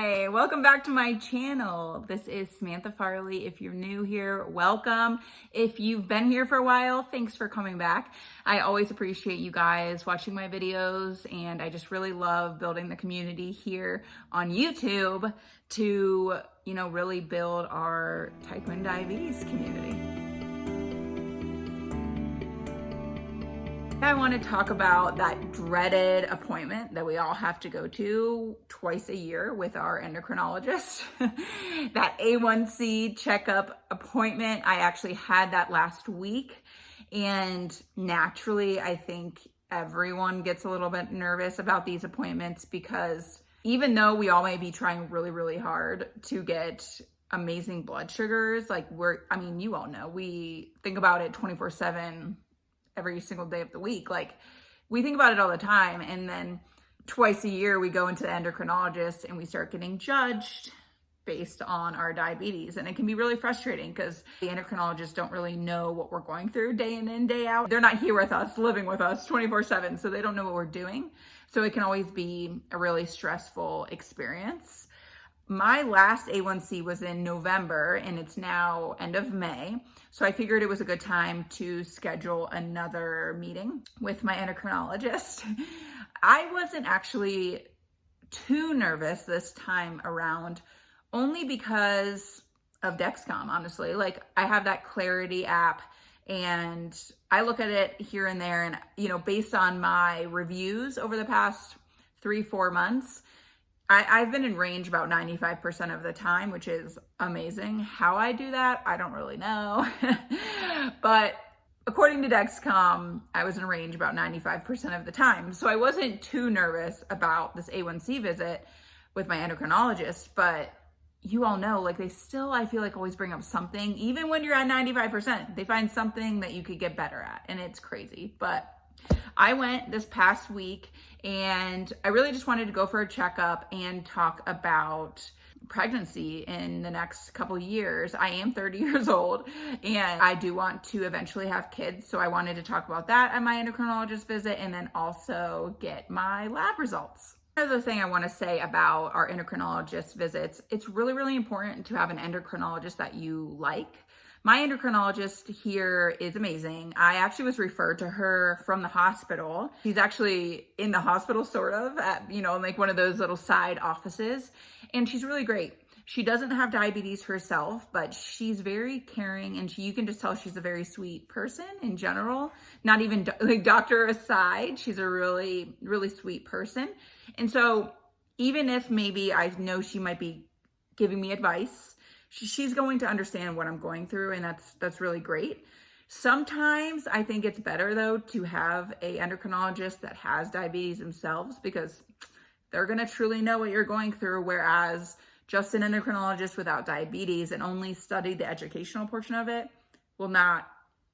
Hi, welcome back to my channel. This is Samantha Farley. If you're new here, welcome. If you've been here for a while, thanks for coming back. I always appreciate you guys watching my videos, and I just really love building the community here on YouTube to, really build our type 1 diabetes community. I want to talk about that dreaded appointment that we all have to go to twice a year with our endocrinologist. That A1C checkup appointment. I actually had that last week, and naturally, I think everyone gets a little bit nervous about these appointments because even though we all may be trying really, really hard to get amazing blood sugars, you all know, we think about it 24/7 every single day of the week. We think about it all the time. And then twice a year, we go into the endocrinologist and we start getting judged based on our diabetes. And it can be really frustrating because the endocrinologists don't really know what we're going through day in and day out. They're not here with us, living with us 24/7. So they don't know what we're doing. So it can always be a really stressful experience. My last A1C was in November and it's now end of May. So I figured it was a good time to schedule another meeting with my endocrinologist. I wasn't actually too nervous this time around, only because of Dexcom, honestly. I have that Clarity app and I look at it here and there, and based on my reviews over the past 3-4 months, I've been in range about 95% of the time, which is amazing. How I do that, I don't really know. But according to Dexcom, I was in range about 95% of the time. So I wasn't too nervous about this A1C visit with my endocrinologist, but you all know, they still, I feel always bring up something. Even when you're at 95%, they find something that you could get better at, and it's crazy. But I went this past week and I really just wanted to go for a checkup and talk about pregnancy in the next couple of years. I am 30 years old and I do want to eventually have kids. So I wanted to talk about that at my endocrinologist visit and then also get my lab results. Another thing I want to say about our endocrinologist visits, it's really, really important to have an endocrinologist that you like. My endocrinologist here is amazing. I actually was referred to her from the hospital. She's actually in the hospital, sort of, at, one of those little side offices. And she's really great. She doesn't have diabetes herself, but she's very caring. And you can just tell she's a very sweet person in general. Not even doctor aside, she's a really, really sweet person. And so even if maybe I know she might be giving me advice, she's going to understand what I'm going through, and that's really great. Sometimes I think it's better though to have a endocrinologist that has diabetes themselves, because they're going to truly know what you're going through, whereas just an endocrinologist without diabetes and only study the educational portion of it will not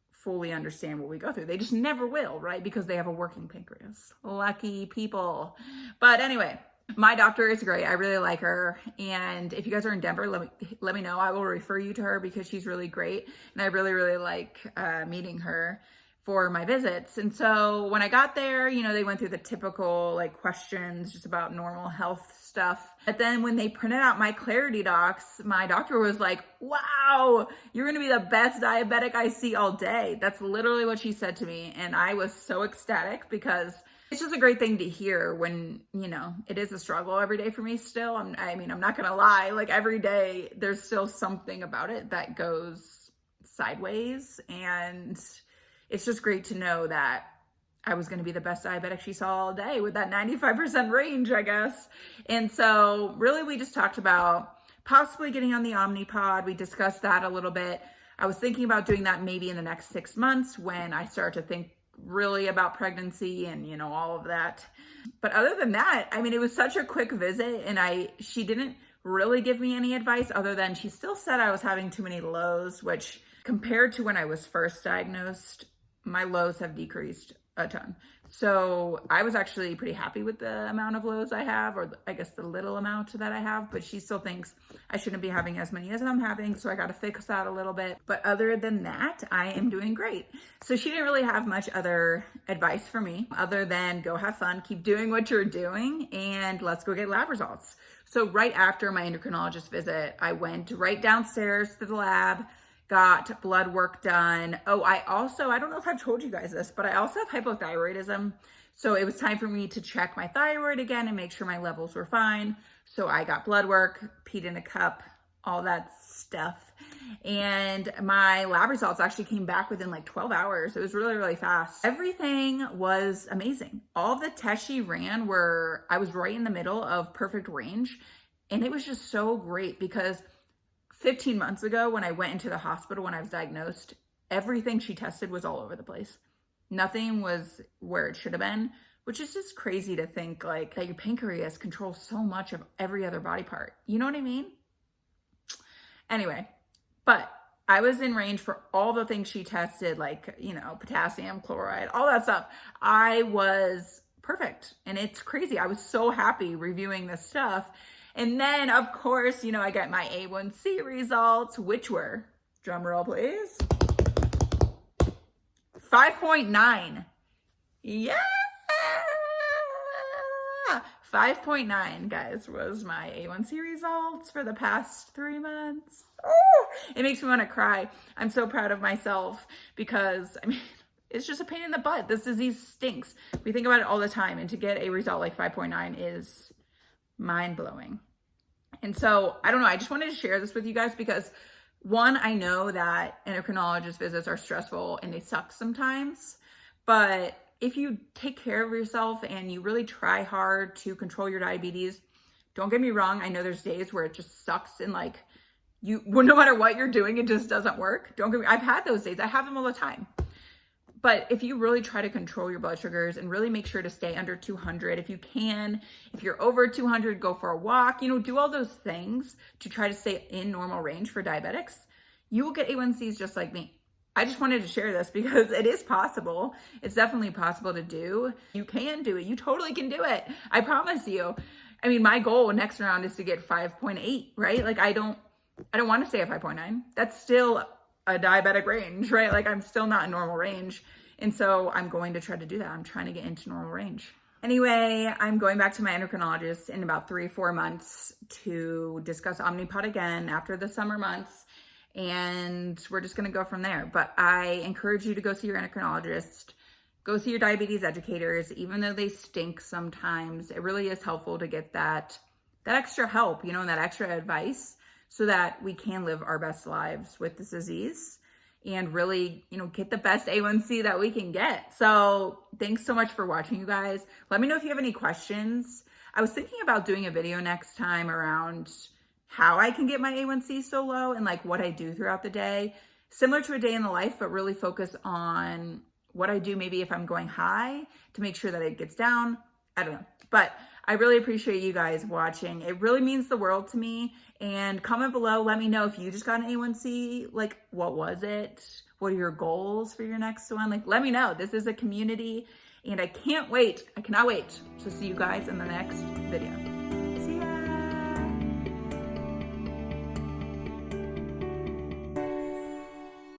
fully understand what we go through. They just never will, right? Because they have a working pancreas. Lucky people. But anyway, my doctor is great. I really like her. And if you guys are in Denver, let me know. I will refer you to her because she's really great. And I really, really like meeting her for my visits. And so when I got there, they went through the typical questions just about normal health stuff. But then when they printed out my Clarity docs, my doctor was like, wow, you're going to be the best diabetic I see all day. That's literally what she said to me. And I was so ecstatic because it's just a great thing to hear when, it is a struggle every day for me still. I'm not going to lie. Every day there's still something about it that goes sideways. And it's just great to know that I was going to be the best diabetic she saw all day with that 95% range, I guess. And so really we just talked about possibly getting on the Omnipod. We discussed that a little bit. I was thinking about doing that maybe in the next 6 months when I start to think really about pregnancy and all of that. But other than that, it was such a quick visit, and she didn't really give me any advice other than she still said I was having too many lows, which compared to when I was first diagnosed, my lows have decreased a ton. So I was actually pretty happy with the amount of lows I have, or I guess the little amount that I have, but she still thinks I shouldn't be having as many as I'm having. So I got to fix that a little bit. But other than that, I am doing great. So she didn't really have much other advice for me other than go have fun, keep doing what you're doing, and let's go get lab results. So right after my endocrinologist visit, I went right downstairs to the lab, got blood work done. Oh, I don't know if I've told you guys this, but I also have hypothyroidism. So it was time for me to check my thyroid again and make sure my levels were fine. So I got blood work, peed in a cup, all that stuff. And my lab results actually came back within like 12 hours. It was really, really fast. Everything was amazing. All of the tests she ran I was right in the middle of perfect range. And it was just so great because 15 months ago, when I went into the hospital when I was diagnosed, everything she tested was all over the place. Nothing was where it should have been, which is just crazy to think like that your pancreas controls so much of every other body part. You know what I mean? Anyway, but I was in range for all the things she tested, like, potassium, chloride, all that stuff. I was perfect. And it's crazy. I was so happy reviewing this stuff. And then, of course, I get my A1C results, which were, drum roll please, 5.9. Yeah! 5.9, guys, was my A1C results for the past 3 months. Oh, it makes me want to cry. I'm so proud of myself because, it's just a pain in the butt. This disease stinks. We think about it all the time, and to get a result like 5.9 is mind-blowing. And so, I don't know, I just wanted to share this with you guys because, one, I know that endocrinologist visits are stressful and they suck sometimes, but if you take care of yourself and you really try hard to control your diabetes, don't get me wrong, I know there's days where it just sucks and no matter what you're doing, it just doesn't work. I've had those days, I have them all the time. But if you really try to control your blood sugars and really make sure to stay under 200, if you can, if you're over 200, go for a walk, do all those things to try to stay in normal range for diabetics, you will get A1Cs just like me. I just wanted to share this because it is possible. It's definitely possible to do. You can do it. You totally can do it. I promise you. My goal next round is to get 5.8, right? I don't want to stay at 5.9. That's still a diabetic range, right? I'm still not in normal range. And so I'm going to try to do that. I'm trying to get into normal range. Anyway, I'm going back to my endocrinologist in about 3-4 months to discuss Omnipod again after the summer months. And we're just going to go from there. But I encourage you to go see your endocrinologist, go see your diabetes educators, even though they stink sometimes. It really is helpful to get that extra help, and that extra advice, so that we can live our best lives with this disease and really, get the best A1C that we can get. So thanks so much for watching, you guys. Let me know if you have any questions. I was thinking about doing a video next time around how I can get my A1C so low and what I do throughout the day, similar to a day in the life, but really focus on what I do maybe if I'm going high to make sure that it gets down. I don't know, but I really appreciate you guys watching. It really means the world to me. And comment below, let me know if you just got an A1C, what was it? What are your goals for your next one? Let me know. This is a community and I cannot wait to see you guys in the next video.